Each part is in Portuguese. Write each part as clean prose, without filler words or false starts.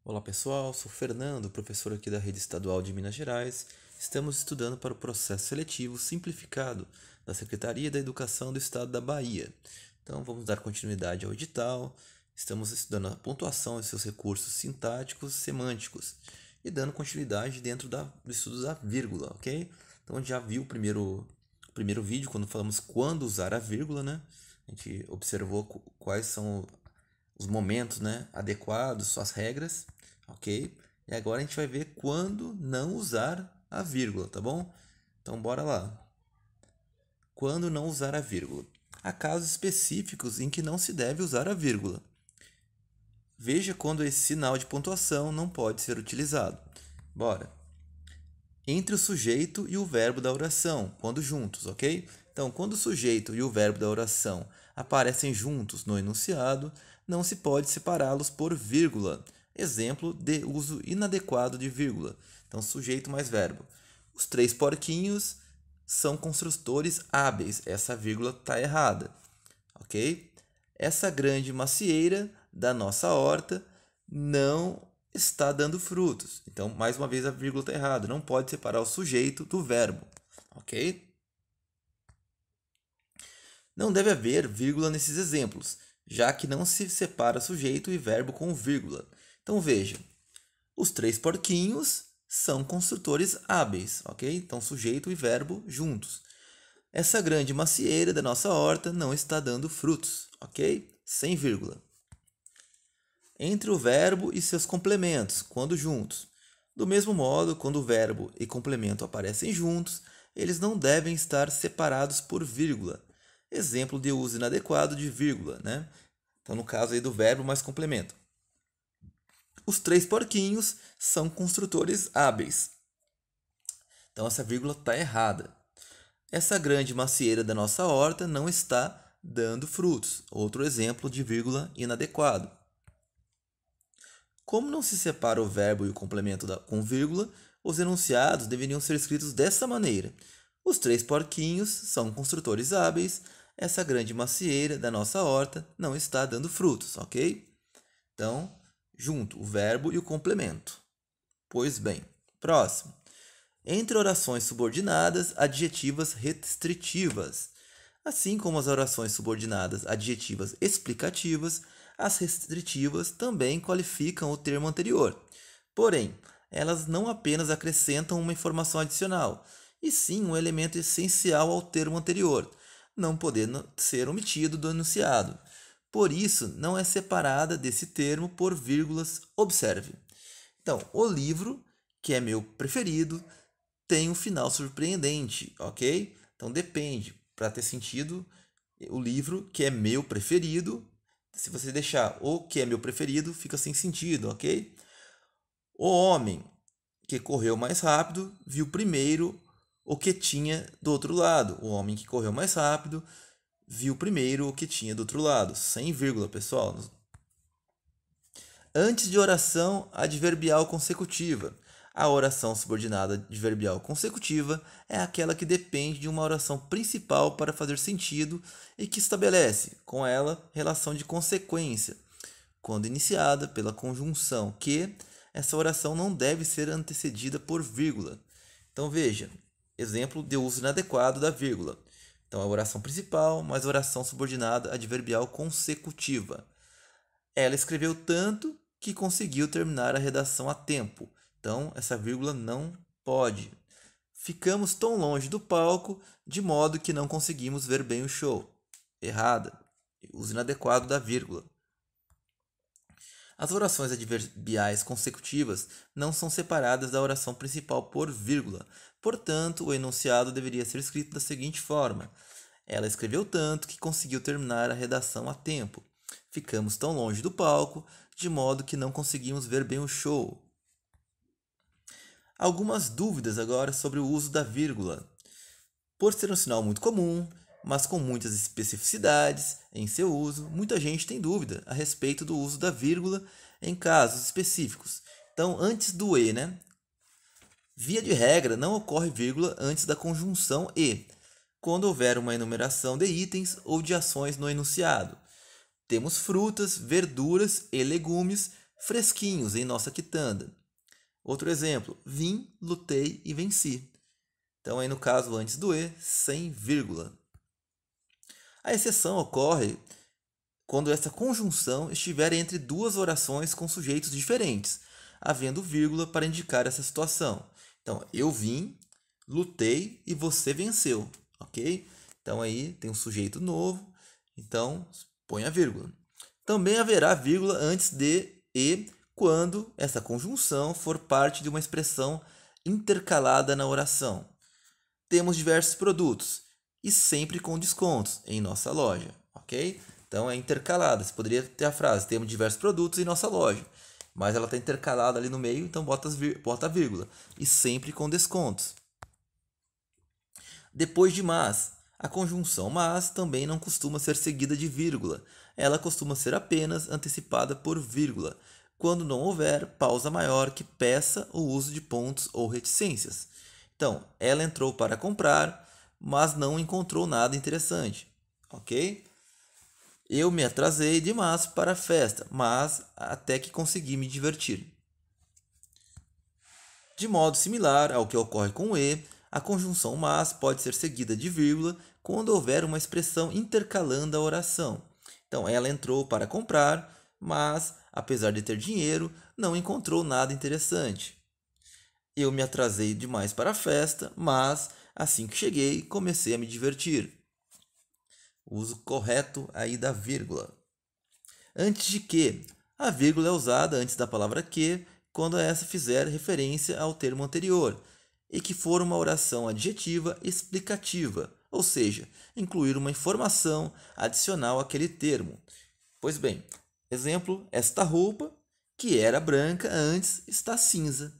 Olá pessoal, sou Fernando, professor aqui da Rede Estadual de Minas Gerais. Estamos estudando para o processo seletivo simplificado da Secretaria da Educação do Estado da Bahia. Então vamos dar continuidade ao edital. Estamos estudando a pontuação e seus recursos sintáticos, semânticos e dando continuidade dentro do estudo da vírgula, ok? Então a gente já viu o primeiro vídeo quando falamos quando usar a vírgula, né? A gente observou quais são os momentos, né, adequados, suas regras, ok? E agora a gente vai ver quando não usar a vírgula, tá bom? Então bora lá. Quando não usar a vírgula. Há casos específicos em que não se deve usar a vírgula. Veja quando esse sinal de pontuação não pode ser utilizado. Bora. Entre o sujeito e o verbo da oração, quando juntos, ok? Então, quando o sujeito e o verbo da oração aparecem juntos no enunciado, não se pode separá-los por vírgula. Exemplo de uso inadequado de vírgula. Então, sujeito mais verbo. Os três porquinhos são construtores hábeis. Essa vírgula está errada, ok? Essa grande macieira da nossa horta não está dando frutos. Então, mais uma vez, a vírgula está errada. Não pode separar o sujeito do verbo, ok? Não deve haver vírgula nesses exemplos, já que não se separa sujeito e verbo com vírgula. Então, veja, os três porquinhos são construtores hábeis, ok? Então, sujeito e verbo juntos. Essa grande macieira da nossa horta não está dando frutos, ok? Sem vírgula. Entre o verbo e seus complementos, quando juntos. Do mesmo modo, quando o verbo e complemento aparecem juntos, eles não devem estar separados por vírgula. Exemplo de uso inadequado de vírgula, né? Então, no caso aí do verbo mais complemento. Os três porquinhos são construtores hábeis. Então, essa vírgula está errada. Essa grande macieira da nossa horta não está dando frutos. Outro exemplo de vírgula inadequado. Como não se separa o verbo e o complemento com vírgula, os enunciados deveriam ser escritos dessa maneira. Os três porquinhos são construtores hábeis. Essa grande macieira da nossa horta não está dando frutos, ok? Então, junto o verbo e o complemento. Pois bem, próximo. Entre orações subordinadas, adjetivas restritivas. Assim como as orações subordinadas adjetivas explicativas, as restritivas também qualificam o termo anterior. Porém, elas não apenas acrescentam uma informação adicional, e sim um elemento essencial ao termo anterior, não podendo ser omitido do enunciado. Por isso, não é separada desse termo por vírgulas. Observe. Então, o livro, que é meu preferido, tem um final surpreendente, ok? Então depende, para ter sentido, o livro que é meu preferido, se você deixar o que é meu preferido, fica sem sentido, ok? O homem que correu mais rápido viu primeiro o que tinha do outro lado. O homem que correu mais rápido viu primeiro o que tinha do outro lado. Sem vírgula, pessoal. Antes de oração adverbial consecutiva. A oração subordinada adverbial consecutiva é aquela que depende de uma oração principal para fazer sentido e que estabelece, com ela, relação de consequência. Quando iniciada pela conjunção que, essa oração não deve ser antecedida por vírgula. Então veja, exemplo de uso inadequado da vírgula. Então a oração principal mais a oração subordinada adverbial consecutiva. Ela escreveu tanto que conseguiu terminar a redação a tempo. Então, essa vírgula não pode. Ficamos tão longe do palco de modo que não conseguimos ver bem o show. Errada. Uso inadequado da vírgula. As orações adverbiais consecutivas não são separadas da oração principal por vírgula. Portanto, o enunciado deveria ser escrito da seguinte forma: ela escreveu tanto que conseguiu terminar a redação a tempo. Ficamos tão longe do palco, de modo que não conseguimos ver bem o show. Algumas dúvidas agora sobre o uso da vírgula. Por ser um sinal muito comum, mas com muitas especificidades em seu uso, muita gente tem dúvida a respeito do uso da vírgula em casos específicos. Então, antes do e, né? Via de regra, não ocorre vírgula antes da conjunção e, quando houver uma enumeração de itens ou de ações no enunciado. Temos frutas, verduras e legumes fresquinhos em nossa quitanda. Outro exemplo, vim, lutei e venci. Então, aí no caso, antes do e, sem vírgula. A exceção ocorre quando essa conjunção estiver entre duas orações com sujeitos diferentes, havendo vírgula para indicar essa situação. Então, eu vim, lutei e você venceu, ok? Então, aí tem um sujeito novo, então põe a vírgula. Também haverá vírgula antes de e quando essa conjunção for parte de uma expressão intercalada na oração. Temos diversos produtos e sempre com descontos em nossa loja, ok? Então é intercalada. Você poderia ter a frase: temos diversos produtos em nossa loja, mas ela está intercalada ali no meio, então bota a vírgula e sempre com descontos. Depois de mas, a conjunção mas também não costuma ser seguida de vírgula. Ela costuma ser apenas antecipada por vírgula, quando não houver pausa maior que peça o uso de pontos ou reticências. Então, ela entrou para comprar, mas não encontrou nada interessante, ok? Eu me atrasei demais para a festa, mas até que consegui me divertir. De modo similar ao que ocorre com o e, a conjunção mas pode ser seguida de vírgula quando houver uma expressão intercalando a oração. Então, ela entrou para comprar, mas, apesar de ter dinheiro, não encontrou nada interessante. Eu me atrasei demais para a festa, mas, assim que cheguei, comecei a me divertir. O uso correto aí da vírgula. Antes de que, a vírgula é usada antes da palavra que quando essa fizer referência ao termo anterior e que for uma oração adjetiva explicativa, ou seja, incluir uma informação adicional àquele termo. Pois bem, exemplo, esta roupa, que era branca antes, está cinza.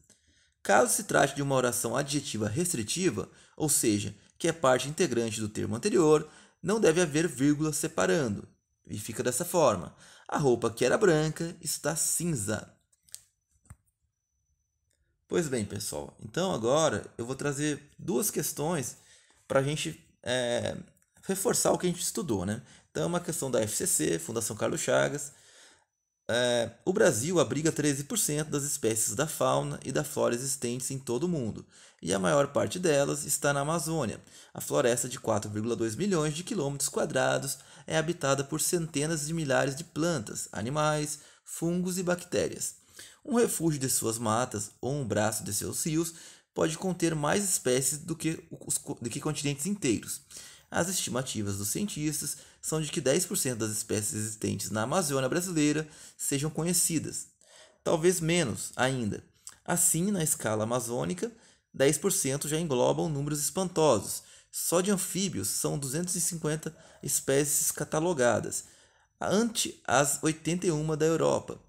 Caso se trate de uma oração adjetiva restritiva, ou seja, que é parte integrante do termo anterior, não deve haver vírgula separando. E fica dessa forma: a roupa que era branca está cinza. Pois bem, pessoal, então agora eu vou trazer duas questões para a gente reforçar o que a gente estudou, né? Então, uma questão da FCC, Fundação Carlos Chagas. O Brasil abriga 13% das espécies da fauna e da flora existentes em todo o mundo, e a maior parte delas está na Amazônia. A floresta de 4,2 milhões de quilômetros quadrados é habitada por centenas de milhares de plantas, animais, fungos e bactérias. Um refúgio de suas matas ou um braço de seus rios pode conter mais espécies do que continentes inteiros. As estimativas dos cientistas são de que 10% das espécies existentes na Amazônia brasileira sejam conhecidas, talvez menos ainda. Assim, na escala amazônica, 10% já englobam números espantosos. Só de anfíbios são 250 espécies catalogadas, ante as 81 da Europa.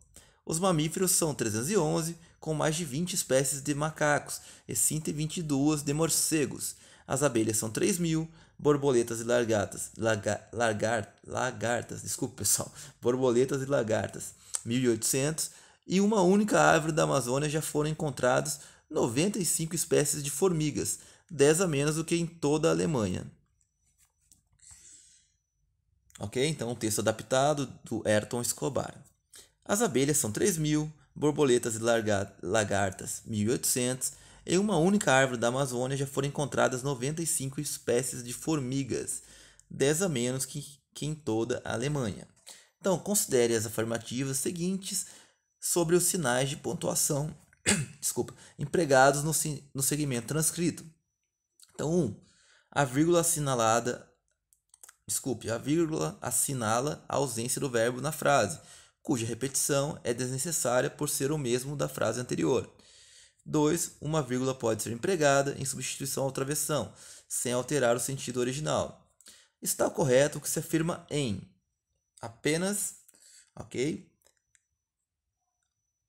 Os mamíferos são 311, com mais de 20 espécies de macacos e 122 de morcegos. As abelhas são 3.000, borboletas e lagartas, desculpa pessoal, borboletas e lagartas, 1.800, e uma única árvore da Amazônia já foram encontrados 95 espécies de formigas, 10 a menos do que em toda a Alemanha. Ok? Então, um texto adaptado do Ayrton Escobar. As abelhas são 3.000, borboletas e lagartas 1.800. Em uma única árvore da Amazônia já foram encontradas 95 espécies de formigas, 10 a menos que em toda a Alemanha. Então, considere as afirmativas seguintes sobre os sinais de pontuação empregados no segmento transcrito. Então, a vírgula assinala a ausência do verbo na frase, cuja repetição é desnecessária por ser o mesmo da frase anterior. 2. Uma vírgula pode ser empregada em substituição ao travessão, sem alterar o sentido original. Está correto o que se afirma em apenas, ok?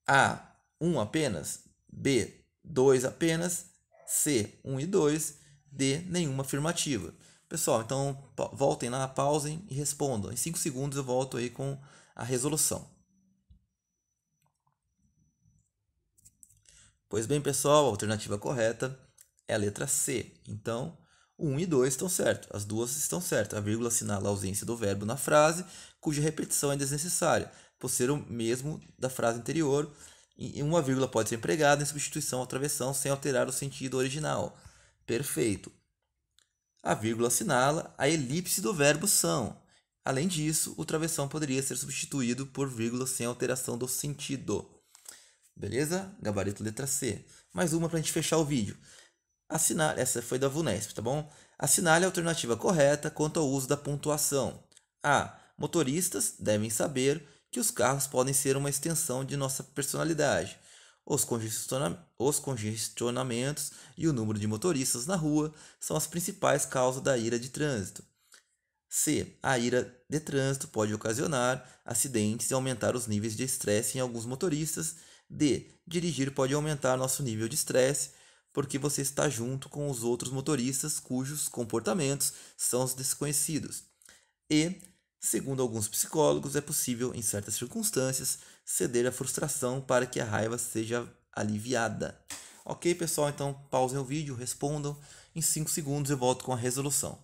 A, 1 apenas, B, 2 apenas, C, 1 e 2, D, nenhuma afirmativa. Pessoal, então voltem lá, pausem e respondam. Em 5 segundos eu volto aí com a resolução. Pois bem, pessoal, a alternativa correta é a letra C. Então, 1 e 2 estão certos, as duas estão certas. A vírgula assinala a ausência do verbo na frase, cuja repetição é desnecessária, por ser o mesmo da frase anterior, e uma vírgula pode ser empregada em substituição ou travessão sem alterar o sentido original. Perfeito. A vírgula assinala a elipse do verbo são. Além disso, o travessão poderia ser substituído por vírgula sem alteração do sentido. Beleza? Gabarito letra C. Mais uma para a gente fechar o vídeo. Assinale, essa foi da VUNESP, tá bom? Assinale a alternativa correta quanto ao uso da pontuação. A. Motoristas devem saber que os carros podem ser uma extensão de nossa personalidade. Os congestionamentos e o número de motoristas na rua são as principais causas da ira de trânsito. C. A ira de trânsito pode ocasionar acidentes e aumentar os níveis de estresse em alguns motoristas. D. Dirigir pode aumentar nosso nível de estresse porque você está junto com os outros motoristas cujos comportamentos são os desconhecidos. E, segundo alguns psicólogos, é possível, em certas circunstâncias, ceder à frustração para que a raiva seja aliviada. Ok, pessoal? Então pausem o vídeo, respondam. Em 5 segundos eu volto com a resolução.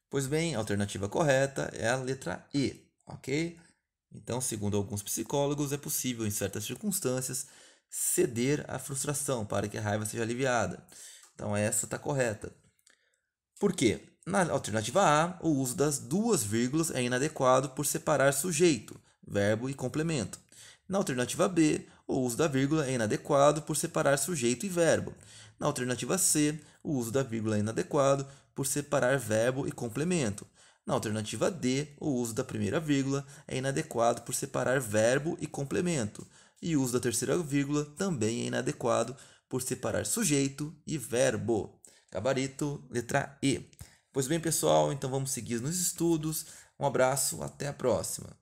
Pois bem, a alternativa correta é a letra E, ok? Então, segundo alguns psicólogos, é possível, em certas circunstâncias, ceder à frustração para que a raiva seja aliviada. Então, essa está correta. Por quê? Na alternativa A, o uso das duas vírgulas é inadequado por separar sujeito, verbo e complemento. Na alternativa B, o uso da vírgula é inadequado por separar sujeito e verbo. Na alternativa C, o uso da vírgula é inadequado por separar verbo e complemento. Na alternativa D, o uso da primeira vírgula é inadequado por separar verbo e complemento. E o uso da terceira vírgula também é inadequado por separar sujeito e verbo. Gabarito, letra E. Pois bem, pessoal, então vamos seguir nos estudos. Um abraço, até a próxima.